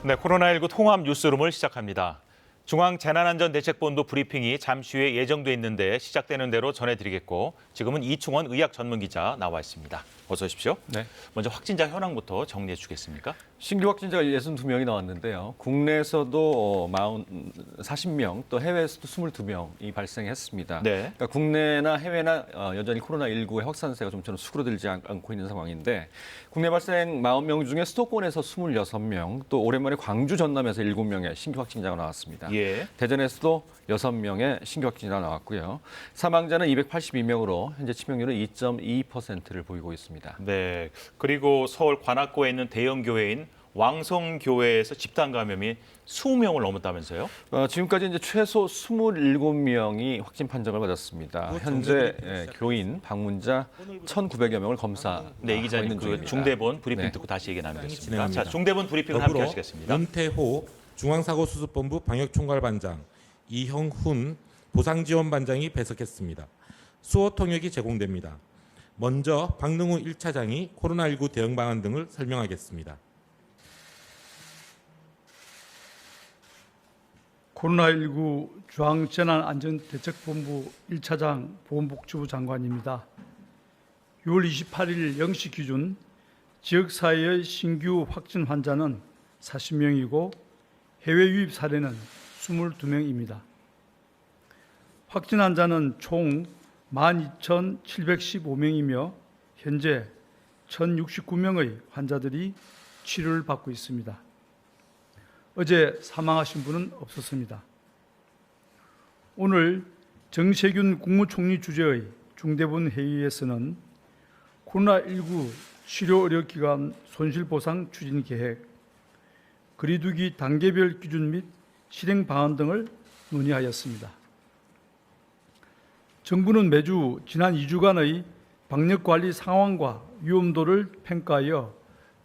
네, 코로나19 통합 뉴스룸을 시작합니다. 중앙재난안전대책본부 브리핑이 잠시 후에 예정돼 있는데 시작되는 대로 전해드리겠고 지금은 이충원 의학전문기자 나와 있습니다. 어서 오십시오. 네. 먼저 확진자 현황부터 정리해 주겠습니까? 신규 확진자가 62명이 나왔는데요. 국내에서도 40명, 또 해외에서도 22명이 발생했습니다. 네. 그러니까 국내나 해외나 여전히 코로나19의 확산세가 좀처럼 수그러들지 않고 있는 상황인데 국내 발생 40명 중에 수도권에서 26명, 또 오랜만에 광주 전남에서 7명의 신규 확진자가 나왔습니다. 예. 대전에서도 6명의 신규 확진자가 나왔고요. 사망자는 282명으로 현재 치명률은 2.2%를 보이고 있습니다. 네. 그리고 서울 관악구에 있는 대형 교회인 왕성교회에서 집단 감염이 20명을 넘었다면서요? 지금까지 이제 최소 27명이 확진 판정을 받았습니다. 현재 교인 방문자 1,900여 명을 검사. 네, 이 기자님 그 중대본 브리핑 네. 듣고 다시 얘기 나누겠습니다. 진행합니다. 자, 중대본 브리핑을 함께 하시겠습니다. 윤태호 중앙사고수습본부 방역총괄반장, 이형훈 보상지원반장이 배석했습니다. 수어 통역이 제공됩니다. 먼저 박능우 1차장이 코로나19 대응 방안 등을 설명하겠습니다. 코로나19 중앙재난안전대책본부 1차장 보건복지부 장관입니다. 6월 28일 0시 기준 지역사회의 신규 확진 환자는 40명이고 해외 유입 사례는 22명입니다. 확진 환자는 총 12,715명이며 현재 1,069명의 환자들이 치료를 받고 있습니다. 어제 사망하신 분은 없었습니다. 오늘 정세균 국무총리 주재의 중대본 회의에서는 코로나19 치료 의료기관 손실보상 추진 계획, 거리두기 단계별 기준 및 실행 방안 등을 논의하였습니다. 정부는 매주 지난 2주간의 방역관리 상황과 위험도를 평가하여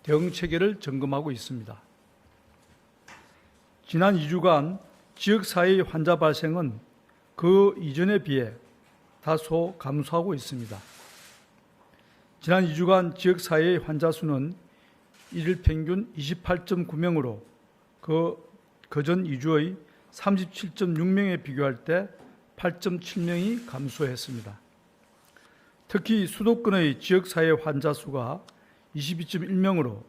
대응 체계를 점검하고 있습니다. 지난 2주간 지역사회의 환자 발생은 그 이전에 비해 다소 감소하고 있습니다. 지난 2주간 지역사회의 환자 수는 일일 평균 28.9명으로 그전 2주의 37.6명에 비교할 때 8.7명이 감소했습니다. 특히 수도권의 지역사회 환자 수가 22.1명으로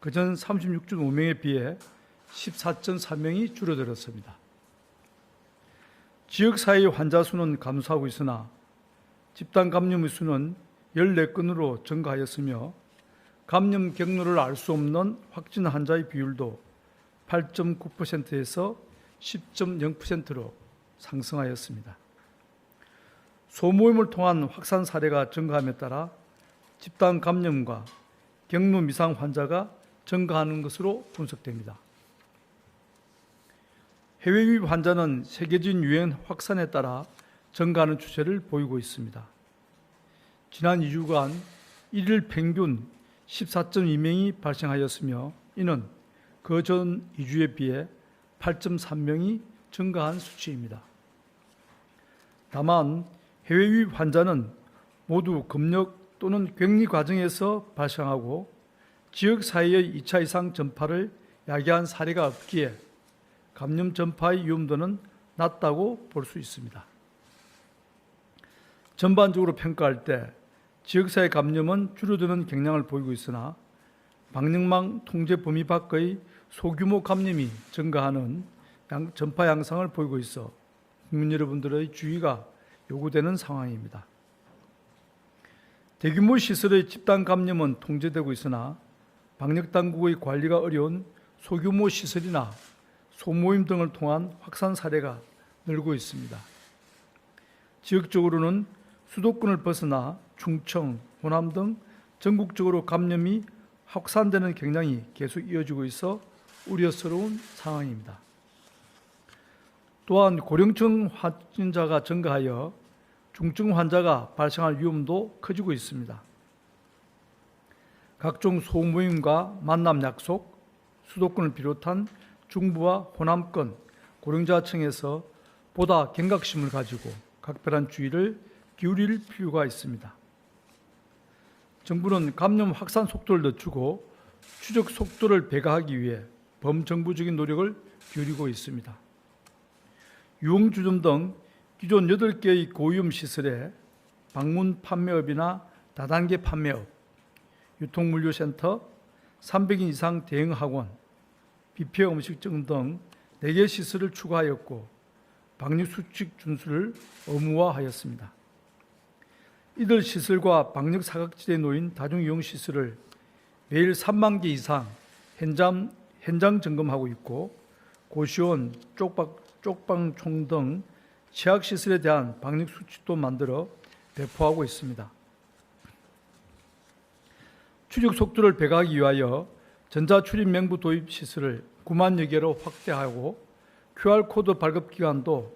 그전 36.5명에 비해 14.4명이 줄어들었습니다. 지역사회 환자 수는 감소하고 있으나 집단 감염의 수는 14건으로 증가하였으며 감염 경로를 알 수 없는 확진 환자의 비율도 8.9%에서 10.0%로 상승하였습니다. 소모임을 통한 확산 사례가 증가함에 따라 집단 감염과 경로 미상 환자가 증가하는 것으로 분석됩니다. 해외 유입 환자는 세계적인 유행 확산에 따라 증가하는 추세를 보이고 있습니다. 지난 2주간 일일 평균 14.2명이 발생하였으며 이는 그전 2주에 비해 8.3명이 증가한 수치입니다. 다만 해외 유입 환자는 모두 검역 또는 격리 과정에서 발생하고 지역사회의 2차 이상 전파를 야기한 사례가 없기에 감염 전파의 위험도는 낮다고 볼 수 있습니다. 전반적으로 평가할 때 지역사회 감염은 줄어드는 경향을 보이고 있으나 방역망 통제 범위 밖의 소규모 감염이 증가하는 전파 양상을 보이고 있어 국민 여러분들의 주의가 요구되는 상황입니다. 대규모 시설의 집단 감염은 통제되고 있으나 방역당국의 관리가 어려운 소규모 시설이나 소모임 등을 통한 확산 사례가 늘고 있습니다. 지역적으로는 수도권을 벗어나 충청, 호남 등 전국적으로 감염이 확산되는 경향이 계속 이어지고 있어 우려스러운 상황입니다. 또한 고령층 확진자가 증가하여 중증 환자가 발생할 위험도 커지고 있습니다. 각종 소모임과 만남 약속, 수도권을 비롯한 중부와 호남권 고령자층에서 보다 경각심을 가지고 각별한 주의를 기울일 필요가 있습니다. 정부는 감염 확산 속도를 늦추고 추적 속도를 배가하기 위해 범정부적인 노력을 기울이고 있습니다. 유흥주점 등 기존 8개의 고위험 시설에 방문 판매업이나 다단계 판매업, 유통물류센터, 300인 이상 대형 학원, 뷔페 음식점 등 4개 시설을 추가하였고 방역수칙 준수를 의무화하였습니다. 이들 시설과 방역 사각지대에 놓인 다중이용시설을 매일 3만 개 이상 현장 점검하고 있고 고시원, 쪽방총 등 취약시설에 대한 방역수칙도 만들어 배포하고 있습니다. 출입 속도를 배가하기 위하여 전자출입 명부 도입 시설을 9만여 개로 확대하고 QR코드 발급 기간도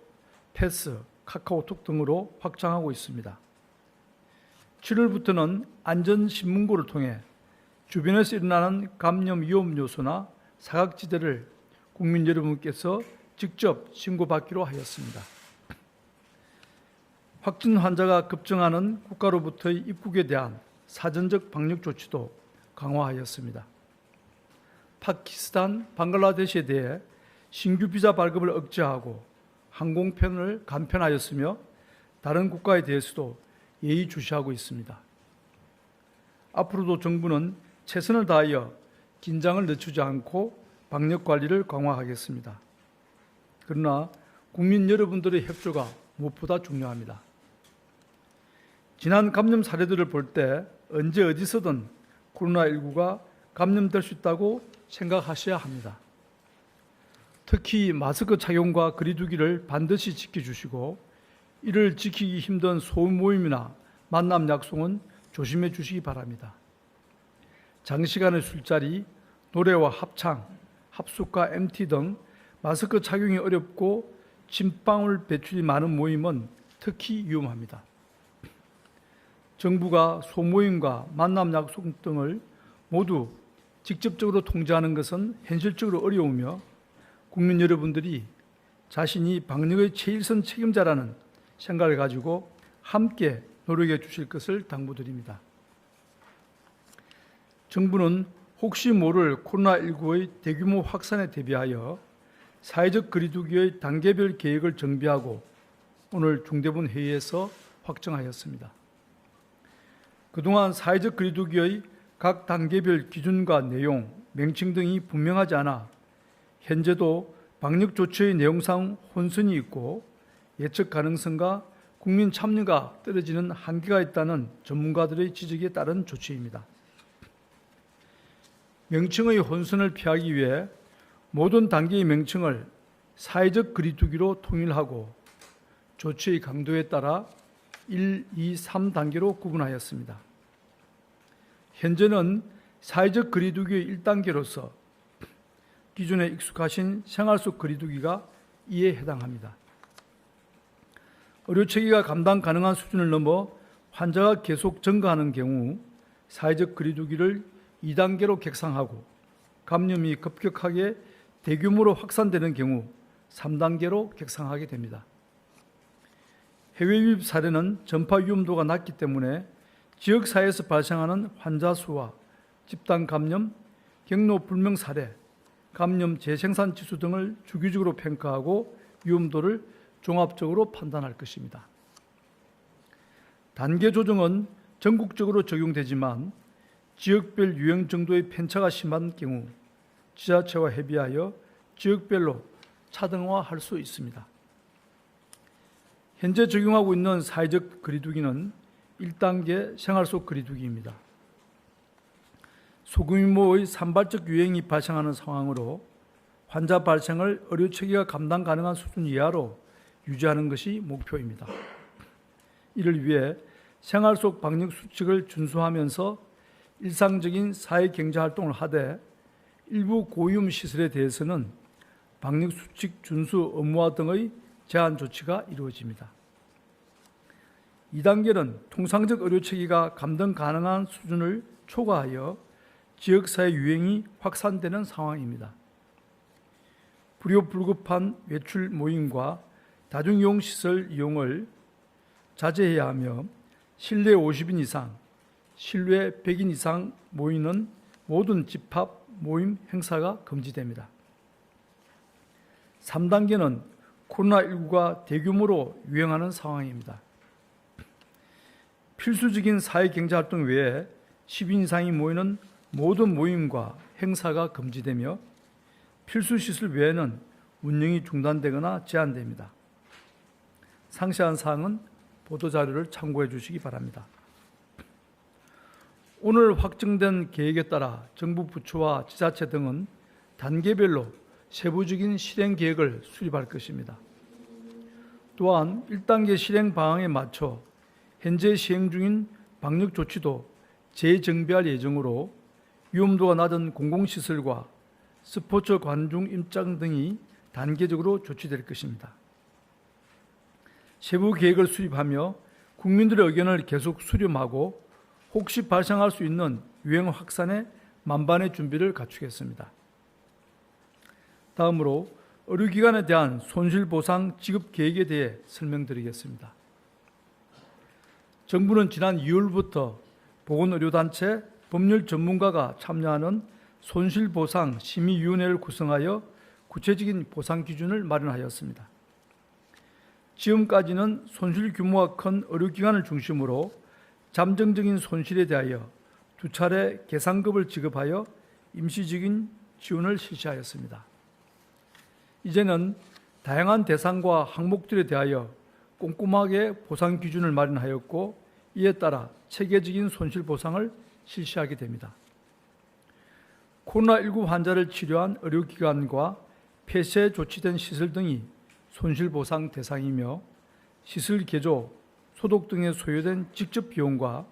패스, 카카오톡 등으로 확장하고 있습니다. 7월부터는 안전신문고를 통해 주변에서 일어나는 감염 위험 요소나 사각지대를 국민 여러분께서 직접 신고받기로 하였습니다. 확진 환자가 급증하는 국가로부터의 입국에 대한 사전적 방역 조치도 강화하였습니다. 파키스탄, 방글라데시에 대해 신규 비자 발급을 억제하고 항공편을 간편하였으며 다른 국가에 대해서도 예의주시하고 있습니다. 앞으로도 정부는 최선을 다하여 긴장을 늦추지 않고 방역 관리를 강화하겠습니다. 그러나 국민 여러분들의 협조가 무엇보다 중요합니다. 지난 감염 사례들을 볼 때 언제 어디서든 코로나19가 감염될 수 있다고 생각하셔야 합니다. 특히 마스크 착용과 거리 두기를 반드시 지켜주시고 이를 지키기 힘든 소모임이나 만남 약속은 조심해 주시기 바랍니다. 장시간의 술자리, 노래와 합창, 합숙과 MT 등 마스크 착용이 어렵고 침방울 배출이 많은 모임은 특히 위험합니다. 정부가 소모임과 만남 약속 등을 모두 직접적으로 통제하는 것은 현실적으로 어려우며 국민 여러분들이 자신이 방역의 최일선 책임자라는 생각을 가지고 함께 노력해 주실 것을 당부드립니다. 정부는 혹시 모를 코로나19의 대규모 확산에 대비하여 사회적 거리두기의 단계별 계획을 정비하고 오늘 중대본 회의에서 확정하였습니다. 그동안 사회적 거리두기의 각 단계별 기준과 내용, 명칭 등이 분명하지 않아 현재도 방역 조치의 내용상 혼선이 있고 예측 가능성과 국민 참여가 떨어지는 한계가 있다는 전문가들의 지적에 따른 조치입니다. 명칭의 혼선을 피하기 위해 모든 단계의 명칭을 사회적 거리두기로 통일하고 조치의 강도에 따라 1, 2, 3단계로 구분하였습니다. 현재는 사회적 거리두기의 1단계로서 기존에 익숙하신 생활 속 거리두기가 이에 해당합니다. 의료체계가 감당 가능한 수준을 넘어 환자가 계속 증가하는 경우 사회적 거리두기를 2단계로 격상하고 감염이 급격하게 대규모로 확산되는 경우 3단계로 격상하게 됩니다. 해외 유입 사례는 전파 위험도가 낮기 때문에 지역사회에서 발생하는 환자 수와 집단 감염, 경로 불명 사례, 감염 재생산 지수 등을 주기적으로 평가하고 위험도를 종합적으로 판단할 것입니다. 단계 조정은 전국적으로 적용되지만 지역별 유행 정도의 편차가 심한 경우 지자체와 협의하여 지역별로 차등화할 수 있습니다. 현재 적용하고 있는 사회적 거리두기는 1단계 생활 속 거리두기입니다. 소규모의 산발적 유행이 발생하는 상황으로 환자 발생을 의료체계가 감당 가능한 수준 이하로 유지하는 것이 목표입니다. 이를 위해 생활 속 방역 수칙을 준수하면서 일상적인 사회경제활동을 하되 일부 고위험 시설에 대해서는 방역 수칙 준수 의무화 등의 제한 조치가 이루어집니다. 2단계는 통상적 의료체계가 감당 가능한 수준을 초과하여 지역사회 유행이 확산되는 상황입니다. 불효불급한 외출 모임과 다중이용시설 이용을 자제해야 하며 실내 50인 이상, 실외 100인 이상 모이는 모든 집합 모임 행사가 금지됩니다. 3단계는 코로나19가 대규모로 유행하는 상황입니다. 필수적인 사회경제활동 외에 10인 이상이 모이는 모든 모임과 행사가 금지되며 필수시설 외에는 운영이 중단되거나 제한됩니다. 상세한 사항은 보도자료를 참고해 주시기 바랍니다. 오늘 확정된 계획에 따라 정부 부처와 지자체 등은 단계별로 세부적인 실행 계획을 수립할 것입니다. 또한 1단계 실행 방향에 맞춰 현재 시행 중인 방역 조치도 재정비할 예정으로 위험도가 낮은 공공시설과 스포츠 관중 입장 등이 단계적으로 조치될 것입니다. 세부 계획을 수립하며 국민들의 의견을 계속 수렴하고 혹시 발생할 수 있는 유행 확산에 만반의 준비를 갖추겠습니다. 다음으로 의료기관에 대한 손실보상 지급 계획에 대해 설명드리겠습니다. 정부는 지난 2월부터 보건의료단체, 법률 전문가가 참여하는 손실보상 심의위원회를 구성하여 구체적인 보상 기준을 마련하였습니다. 지금까지는 손실 규모가 큰 의료기관을 중심으로 잠정적인 손실에 대하여 2차례 계상급을 지급하여 임시적인 지원을 실시하였습니다. 이제는 다양한 대상과 항목들에 대하여 꼼꼼하게 보상 기준을 마련하였고 이에 따라 체계적인 손실 보상을 실시하게 됩니다. 코로나19 환자를 치료한 의료기관과 폐쇄 조치된 시설 등이 손실보상 대상이며 시설 개조, 소독 등에 소요된 직접 비용과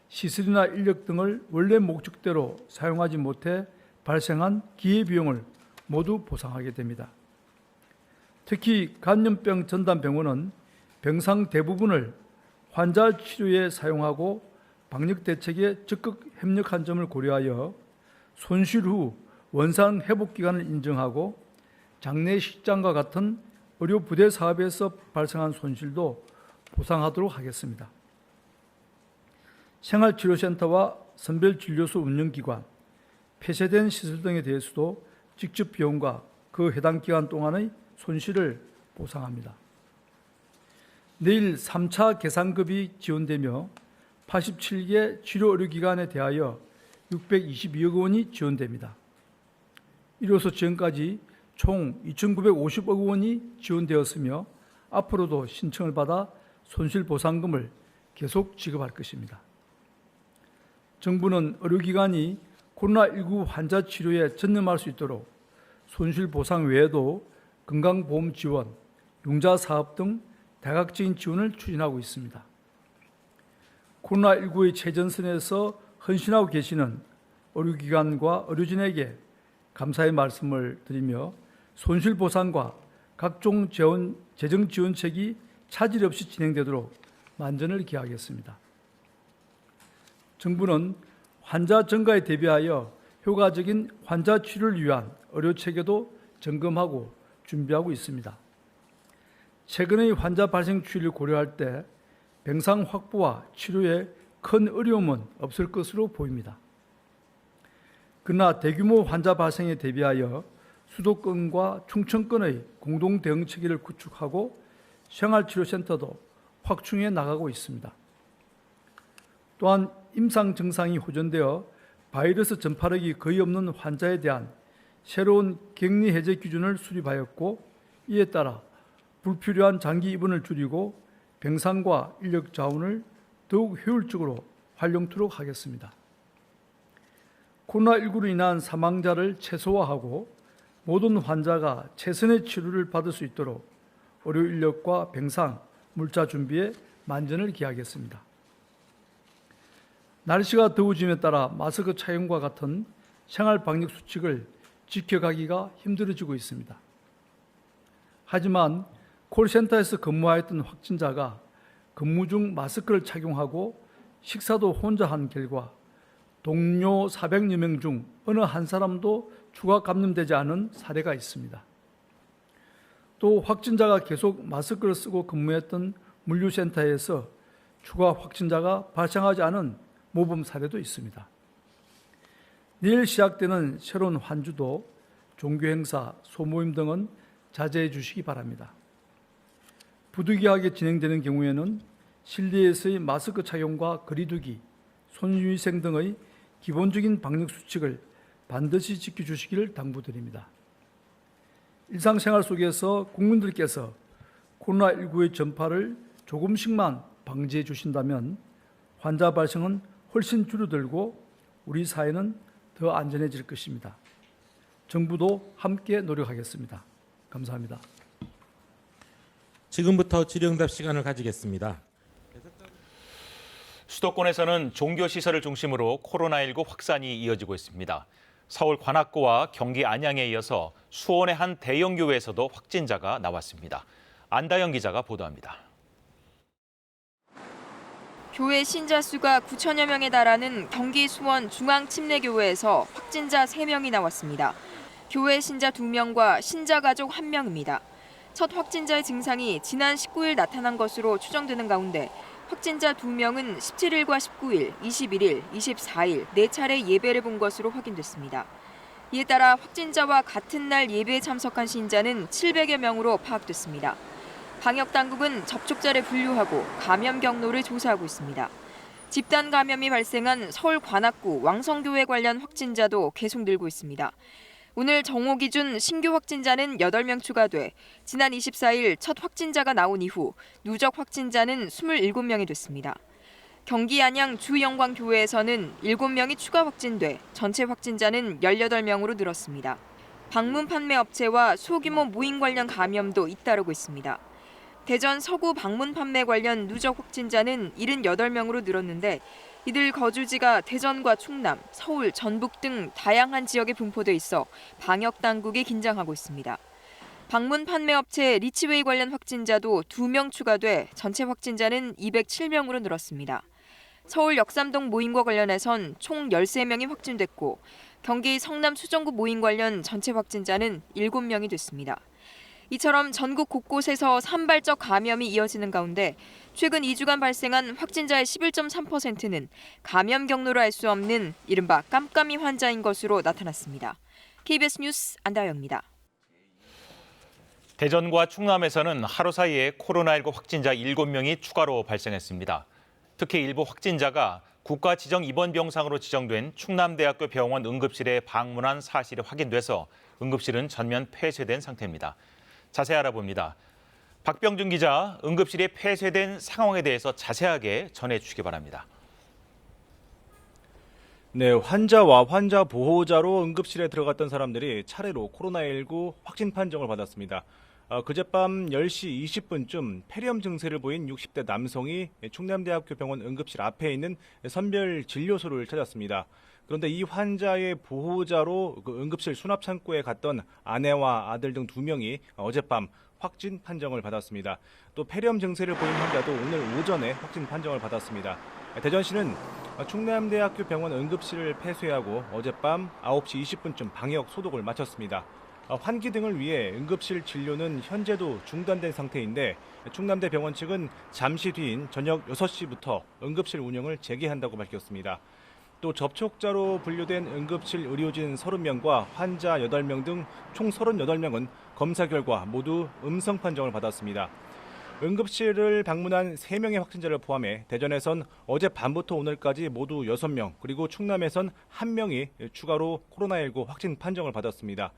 시설이나 인력 등을 원래 목적대로 사용하지 못해 발생한 기회비용을 모두 보상하게 됩니다. 특히 감염병 전담병원은 병상 대부분을 환자 치료에 사용하고 방역 대책에 적극 협력한 점을 고려하여 손실 후 원상 회복 기간을 인정하고 장례식장과 같은 의료부대 사업에서 발생한 손실도 보상하도록 하겠습니다. 생활치료센터와 선별진료소 운영기관, 폐쇄된 시설 등에 대해서도 직접 비용과 그 해당 기간 동안의 손실을 보상합니다. 내일 3차 계상급이 지원되며 87개 치료의료기관에 대하여 622억 원이 지원됩니다. 이로써 지금까지 총 2,950억 원이 지원되었으며 앞으로도 신청을 받아 손실보상금을 계속 지급할 것입니다. 정부는 의료기관이 코로나19 환자 치료에 전념할 수 있도록 손실보상 외에도 건강보험 지원, 융자사업 등 다각적인 지원을 추진하고 있습니다. 코로나19의 최전선에서 헌신하고 계시는 의료기관과 의료진에게 감사의 말씀을 드리며 손실보상과 각종 재정지원책이 차질 없이 진행되도록 만전을 기하겠습니다. 정부는 환자 증가에 대비하여 효과적인 환자 치료를 위한 의료체계도 점검하고 준비하고 있습니다. 최근의 환자 발생 추이를 고려할 때 병상 확보와 치료에 큰 어려움은 없을 것으로 보입니다. 그러나 대규모 환자 발생에 대비하여 수도권과 충청권의 공동 대응 체계를 구축하고 생활치료센터도 확충해 나가고 있습니다. 또한 임상 증상이 호전되어 바이러스 전파력이 거의 없는 환자에 대한 새로운 격리 해제 기준을 수립하였고 이에 따라 불필요한 장기 입원을 줄이고 병상과 인력 자원을 더욱 효율적으로 활용토록 하겠습니다. 코로나19로 인한 사망자를 최소화하고 모든 환자가 최선의 치료를 받을 수 있도록 의료 인력과 병상, 물자 준비에 만전을 기하겠습니다. 날씨가 더워짐에 따라 마스크 착용과 같은 생활 방역 수칙을 지켜가기가 힘들어지고 있습니다. 하지만 콜센터에서 근무하였던 확진자가 근무 중 마스크를 착용하고 식사도 혼자 한 결과 동료 400여 명 중 어느 한 사람도 추가 감염되지 않은 사례가 있습니다. 또 확진자가 계속 마스크를 쓰고 근무했던 물류센터에서 추가 확진자가 발생하지 않은 모범 사례도 있습니다. 내일 시작되는 새로운 한 주도 종교행사, 소모임 등은 자제해 주시기 바랍니다. 부득이하게 진행되는 경우에는 실내에서의 마스크 착용과 거리 두기, 손위생 등의 기본적인 방역 수칙을 반드시 지켜주시기를 당부드립니다. 일상생활 속에서 국민들께서 코로나19의 전파를 조금씩만 방지해 주신다면 환자 발생은 훨씬 줄어들고 우리 사회는 더 안전해질 것입니다. 정부도 함께 노력하겠습니다. 감사합니다. 지금부터 질의응답 시간을 가지겠습니다. 수도권에서는 종교시설을 중심으로 코로나19 확산이 이어지고 있습니다. 서울 관악구와 경기 안양에 이어서 수원의 한 대형 교회에서도 확진자가 나왔습니다. 안다영 기자가 보도합니다. 교회 신자 수가 9천여 명에 달하는 경기 수원 중앙침례교회에서 확진자 3명이 나왔습니다. 교회 신자 2명과 신자 가족 1명입니다. 첫 확진자의 증상이 지난 19일 나타난 것으로 추정되는 가운데 확진자 2명은 17일과 19일, 21일, 24일 4차례 예배를 본 것으로 확인됐습니다. 이에 따라 확진자와 같은 날 예배에 참석한 신자는 700여 명으로 파악됐습니다. 방역당국은 접촉자를 분류하고 감염 경로를 조사하고 있습니다. 집단 감염이 발생한 서울 관악구 왕성교회 관련 확진자도 계속 늘고 있습니다. 오늘 정오 기준 신규 확진자는 8명 추가돼 지난 24일 첫 확진자가 나온 이후 누적 확진자는 27명이 됐습니다. 경기 안양 주영광교회에서는 7명이 추가 확진돼 전체 확진자는 18명으로 늘었습니다. 방문 판매 업체와 소규모 모임 관련 감염도 잇따르고 있습니다. 대전 서구 방문 판매 관련 누적 확진자는 78명으로 늘었는데 이들 거주지가 대전과 충남, 서울, 전북 등 다양한 지역에 분포돼 있어 방역 당국이 긴장하고 있습니다. 방문 판매 업체 리치웨이 관련 확진자도 2명 추가돼 전체 확진자는 207명으로 늘었습니다. 서울 역삼동 모임과 관련해선 총 13명이 확진됐고 경기 성남 수정구 모임 관련 전체 확진자는 7명이 됐습니다. 이처럼 전국 곳곳에서 산발적 감염이 이어지는 가운데 최근 2주간 발생한 확진자의 11.3%는 감염 경로를 알 수 없는 이른바 깜깜이 환자인 것으로 나타났습니다. KBS 뉴스 안다영입니다. 대전과 충남에서는 하루 사이에 코로나19 확진자 7명이 추가로 발생했습니다. 특히 일부 확진자가 국가 지정 입원 병상으로 지정된 충남대학교 병원 응급실에 방문한 사실이 확인돼서 응급실은 전면 폐쇄된 상태입니다. 자세히 알아봅니다. 박병준 기자, 응급실이 폐쇄된 상황에 대해서 자세하게 전해주시기 바랍니다. 네, 환자와 환자 보호자로 응급실에 들어갔던 사람들이 차례로 코로나19 확진 판정을 받았습니다. 그젯밤 10시 20분쯤 폐렴 증세를 보인 60대 남성이 충남대학교 병원 응급실 앞에 있는 선별진료소를 찾았습니다. 그런데 이 환자의 보호자로 그 응급실 수납창구에 갔던 아내와 아들 등 2명이 어젯밤 확진 판정을 받았습니다. 또 폐렴 증세를 보인 환자도 오늘 오전에 확진 판정을 받았습니다. 대전시는 충남대학교 병원 응급실을 폐쇄하고 어젯밤 9시 20분쯤 방역 소독을 마쳤습니다. 환기 등을 위해 응급실 진료는 현재도 중단된 상태인데 충남대 병원 측은 잠시 뒤인 저녁 6시부터 응급실 운영을 재개한다고 밝혔습니다. 또 접촉자로 분류된 응급실 의료진 30명과 환자 8명 등 총 38명은 검사 결과 모두 음성 판정을 받았습니다. 응급실을 방문한 3명의 확진자를 포함해 대전에선 어젯밤부터 오늘까지 모두 6명, 그리고 충남에선 1명이 추가로 코로나19 확진 판정을 받았습니다.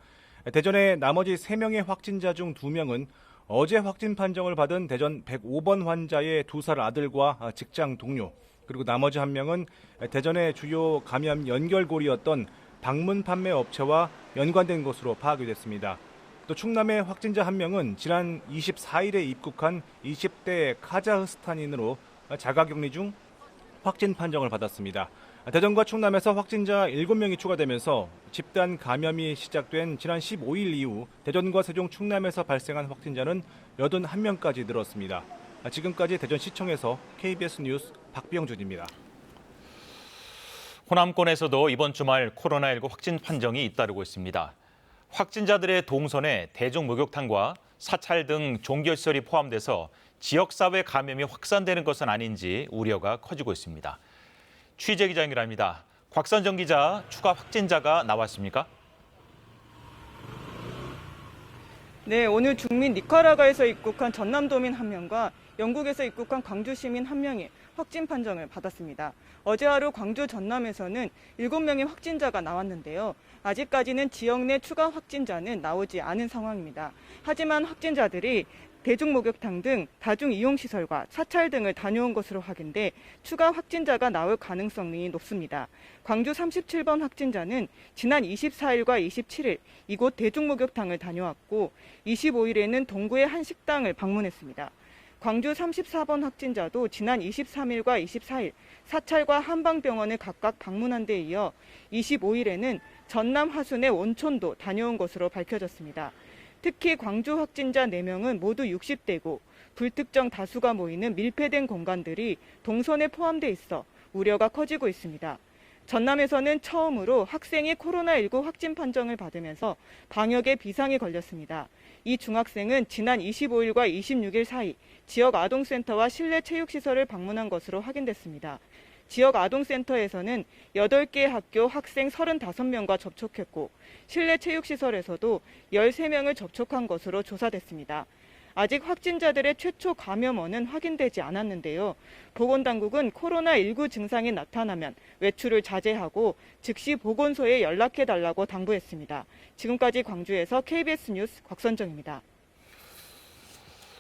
대전의 나머지 3명의 확진자 중 2명은 어제 확진 판정을 받은 대전 105번 환자의 2살 아들과 직장 동료, 그리고 나머지 1명은 대전의 주요 감염 연결고리였던 방문 판매 업체와 연관된 것으로 파악이 됐습니다. 또 충남의 확진자 1명은 지난 24일에 입국한 20대 카자흐스탄인으로 자가격리 중 확진 판정을 받았습니다. 대전과 충남에서 확진자 7명이 추가되면서 집단 감염이 시작된 지난 15일 이후 대전과 세종, 충남에서 발생한 확진자는 81명까지 늘었습니다. 지금까지 대전시청에서 KBS 뉴스 박병준입니다. 호남권에서도 이번 주말 코로나19 확진 판정이 잇따르고 있습니다. 확진자들의 동선에 대중목욕탕과 사찰 등 종교시설이 포함돼서 지역사회 감염이 확산되는 것은 아닌지 우려가 커지고 있습니다. 취재 기자 연결합니다. 곽선정 기자, 추가 확진자가 나왔습니까? 네, 오늘 중민 니카라과에서 입국한 전남도민 1명과 영국에서 입국한 광주 시민 1명이 확진 판정을 받았습니다. 어제 하루 광주 전남에서는 7명의 확진자가 나왔는데요. 아직까지는 지역 내 추가 확진자는 나오지 않은 상황입니다. 하지만 확진자들이 대중목욕탕 등 다중이용시설과 사찰 등을 다녀온 것으로 확인돼 추가 확진자가 나올 가능성이 높습니다. 광주 37번 확진자는 지난 24일과 27일 이곳 대중목욕탕을 다녀왔고 25일에는 동구의 한 식당을 방문했습니다. 광주 34번 확진자도 지난 23일과 24일 사찰과 한방병원을 각각 방문한 데 이어 25일에는 전남 화순의 원촌도 다녀온 것으로 밝혀졌습니다. 특히 광주 확진자 4명은 모두 60대고 불특정 다수가 모이는 밀폐된 공간들이 동선에 포함돼 있어 우려가 커지고 있습니다. 전남에서는 처음으로 학생이 코로나19 확진 판정을 받으면서 방역에 비상이 걸렸습니다. 이 중학생은 지난 25일과 26일 사이 지역 아동센터와 실내 체육시설을 방문한 것으로 확인됐습니다. 지역 아동센터에서는 8개 학교 학생 35명과 접촉했고 실내 체육시설에서도 13명을 접촉한 것으로 조사됐습니다. 아직 확진자들의 최초 감염원은 확인되지 않았는데요. 보건당국은 코로나19 증상이 나타나면 외출을 자제하고 즉시 보건소에 연락해달라고 당부했습니다. 지금까지 광주에서 KBS 뉴스 곽선정입니다.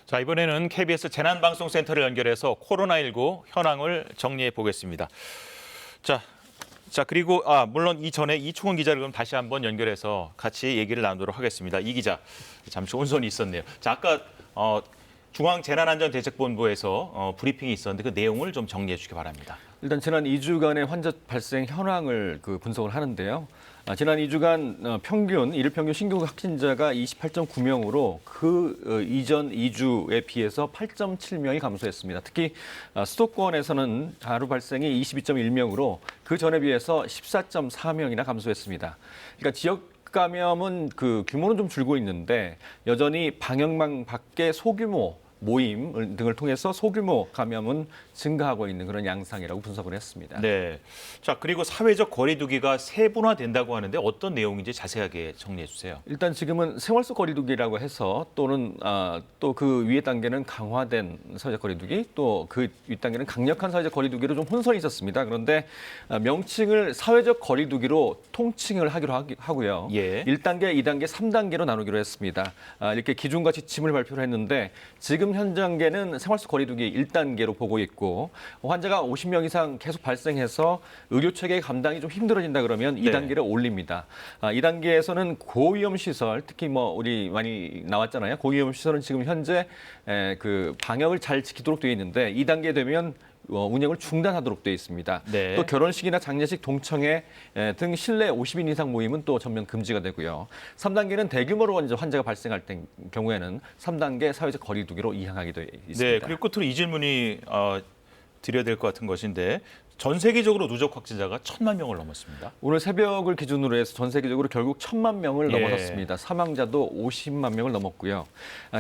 자, 이번에는 KBS 재난방송센터를 연결해서 코로나19 현황을 정리해 보겠습니다. 자, 그리고 물론 이전에 이충원 기자를 그럼 다시 한번 연결해서 같이 얘기를 나누도록 하겠습니다. 이 기자, 잠시 혼선이 있었네요. 자, 아까 중앙재난안전대책본부에서 브리핑이 있었는데 그 내용을 좀 정리해 주시기 바랍니다. 일단 지난 2주간의 환자 발생 현황을 분석을 하는데요. 지난 2주간 평균 일일 평균 신규 확진자가 28.9명으로 그 이전 2주에 비해서 8.7명이 감소했습니다. 특히 수도권에서는 하루 발생이 22.1명으로 그 전에 비해서 14.4명이나 감소했습니다. 그러니까 지역 감염은 규모는 좀 줄고 있는데 여전히 방역망 밖의 소규모 모임 등을 통해서 소규모 감염은 증가하고 있는 그런 양상이라고 분석을 했습니다. 네. 자, 그리고 사회적 거리두기가 세분화된다고 하는데 어떤 내용인지 자세하게 정리해 주세요. 일단 지금은 생활 속 거리두기라고 해서 또는 또 그 위에 단계는 강화된 사회적 거리두기, 또 그 윗 단계는 강력한 사회적 거리두기로 좀 혼선이 있었습니다. 그런데 명칭을 사회적 거리두기로 통칭을 하기로 하고요. 예. 1단계, 2단계, 3단계로 나누기로 했습니다. 이렇게 기준과 지침을 발표를 했는데 지금 현 단계는 생활 속 거리두기 1단계로 보고 있고 환자가 50명 이상 계속 발생해서 의료 체계 감당이 좀 힘들어진다 그러면 네. 2단계를 올립니다. 2단계에서는 고위험 시설, 특히 우리 많이 나왔잖아요. 고위험 시설은 지금 현재 방역을 잘 지키도록 되어 있는데 2단계 되면 운영을 중단하도록 되어 있습니다. 네. 또 결혼식이나 장례식, 동청회 등 실내 50인 이상 모임은 또 전면 금지가 되고요. 3단계는 대규모로 환자가 발생할 경우에는 3단계 사회적 거리두기로 이항하게 되어 있습니다. 네, 그리고 끝으로 이 질문이 드려야 될 것 같은 것인데 전 세계적으로 누적 확진자가 1,000만 명을 넘었습니다. 오늘 새벽을 기준으로 해서 전 세계적으로 결국 1,000만 명을 예. 넘어섰습니다. 사망자도 50만 명을 넘었고요.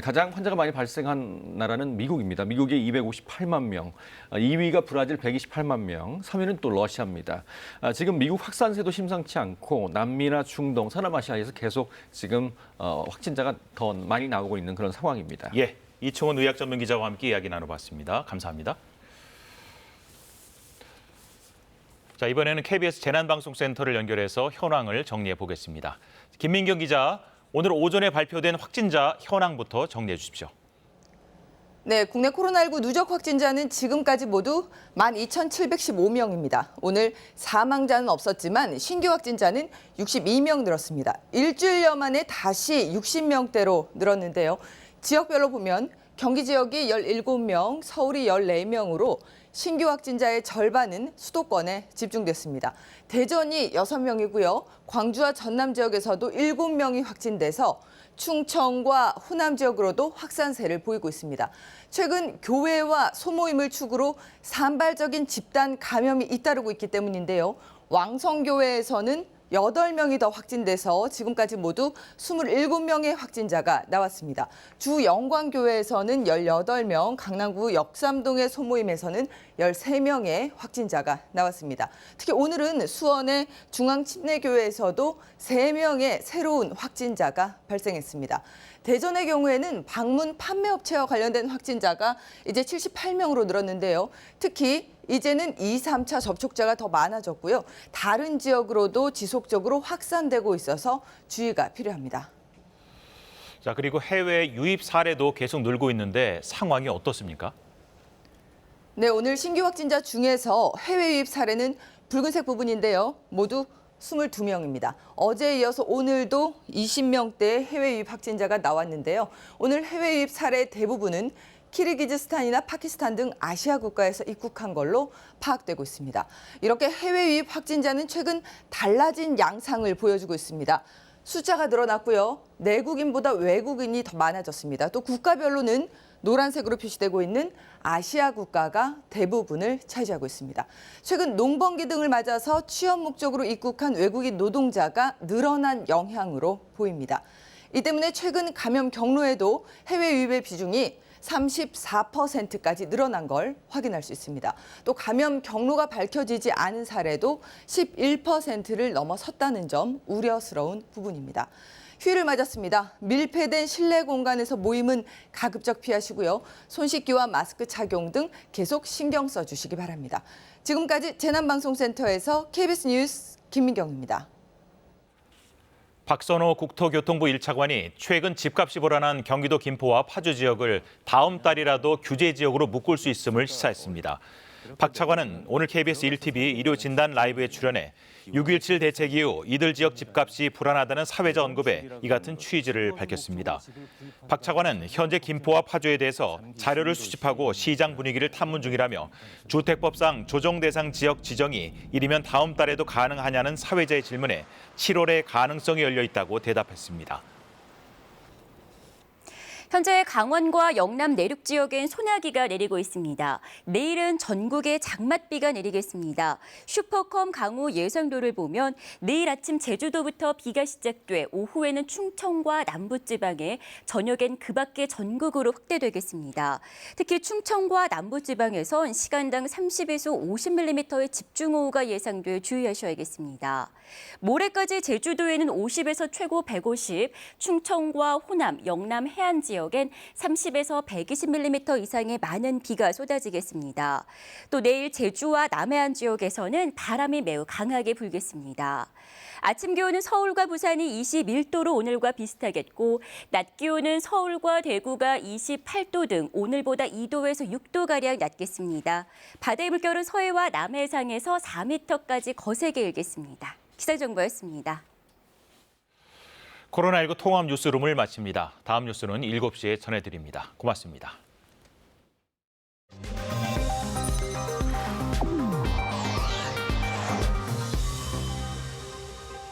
가장 환자가 많이 발생한 나라는 미국입니다. 미국이 258만 명, 2위가 브라질 128만 명, 3위는 또 러시아입니다. 지금 미국 확산세도 심상치 않고 남미나 중동, 서남아시아에서 계속 지금 확진자가 더 많이 나오고 있는 그런 상황입니다. 예, 이충원 의학 전문 기자와 함께 이야기 나눠봤습니다. 감사합니다. 자, 이번에는 KBS 재난방송센터를 연결해서 현황을 정리해 보겠습니다. 김민경 기자, 오늘 오전에 발표된 확진자 현황부터 정리해 주십시오. 네, 국내 코로나19 누적 확진자는 지금까지 모두 12,715명입니다. 오늘 사망자는 없었지만 신규 확진자는 62명 늘었습니다. 일주일여 만에 다시 60명대로 늘었는데요. 지역별로 보면 경기 지역이 17명, 서울이 14명으로 신규 확진자의 절반은 수도권에 집중됐습니다. 대전이 6명이고요. 광주와 전남 지역에서도 7명이 확진돼서 충청과 호남 지역으로도 확산세를 보이고 있습니다. 최근 교회와 소모임을 축으로 산발적인 집단 감염이 잇따르고 있기 때문인데요. 왕성교회에서는 8명이 더 확진돼서 지금까지 모두 27명의 확진자가 나왔습니다. 주 영광교회에서는 18명, 강남구 역삼동의 소모임에서는 13명의 확진자가 나왔습니다. 특히 오늘은 수원의 중앙침례교회에서도 3명의 새로운 확진자가 발생했습니다. 대전의 경우에는 방문 판매업체와 관련된 확진자가 이제 78명으로 늘었는데요. 특히 이제는 2, 3차 접촉자가 더 많아졌고요. 다른 지역으로도 지속적으로 확산되고 있어서 주의가 필요합니다. 자, 그리고 해외 유입 사례도 계속 늘고 있는데 상황이 어떻습니까? 네, 오늘 신규 확진자 중에서 해외 유입 사례는 붉은색 부분인데요. 모두 22명입니다. 어제에 이어서 오늘도 20명대 해외 유입 확진자가 나왔는데요. 오늘 해외 유입 사례 대부분은 키르기즈스탄이나 파키스탄 등 아시아 국가에서 입국한 걸로 파악되고 있습니다. 이렇게 해외 유입 확진자는 최근 달라진 양상을 보여주고 있습니다. 숫자가 늘어났고요. 내국인보다 외국인이 더 많아졌습니다. 또 국가별로는 노란색으로 표시되고 있는 아시아 국가가 대부분을 차지하고 있습니다. 최근 농번기 등을 맞아서 취업 목적으로 입국한 외국인 노동자가 늘어난 영향으로 보입니다. 이 때문에 최근 감염 경로에도 해외 유입의 비중이 34%까지 늘어난 걸 확인할 수 있습니다. 또 감염 경로가 밝혀지지 않은 사례도 11%를 넘어섰다는 점 우려스러운 부분입니다. 휴일을 맞았습니다. 밀폐된 실내 공간에서 모임은 가급적 피하시고요. 손 씻기와 마스크 착용 등 계속 신경 써주시기 바랍니다. 지금까지 재난방송센터에서 KBS 뉴스 김민경입니다. 박선호 국토교통부 1차관이 최근 집값이 불안한 경기도 김포와 파주 지역을 다음 달이라도 규제 지역으로 묶을 수 있음을 시사했습니다. 박 차관은 오늘 KBS 1TV 일요진단 라이브에 출연해 6.17 대책 이후 이들 지역 집값이 불안하다는 사회자 언급에 이 같은 취지를 밝혔습니다. 박 차관은 현재 김포와 파주에 대해서 자료를 수집하고 시장 분위기를 탐문 중이라며 주택법상 조정 대상 지역 지정이 이르면 다음 달에도 가능하냐는 사회자의 질문에 7월에 가능성이 열려 있다고 대답했습니다. 현재 강원과 영남 내륙 지역엔 소나기가 내리고 있습니다. 내일은 전국에 장맛비가 내리겠습니다. 슈퍼컴 강우 예상도를 보면 내일 아침 제주도부터 비가 시작돼 오후에는 충청과 남부지방에 저녁엔 그 밖에 전국으로 확대되겠습니다. 특히 충청과 남부지방에선 시간당 30에서 50mm의 집중호우가 예상돼 주의하셔야겠습니다. 모레까지 제주도에는 50에서 최고 150, 충청과 호남, 영남 해안 지역엔 30에서 120mm 이상의 많은 비가 쏟아지겠습니다. 또 내일 제주와 남해안 지역에서는 바람이 매우 강하게 불겠습니다. 아침 기온은 서울과 부산이 21도로 오늘과 비슷하겠고 낮 기온은 서울과 대구가 28도 등 오늘보다 2도에서 6도가량 낮겠습니다. 바다의 물결은 서해와 남해상에서 4m까지 거세게 일겠습니다. 기상정보였습니다. 코로나19 통합 뉴스룸을 마칩니다. 다음 뉴스는 7시에 전해드립니다. 고맙습니다.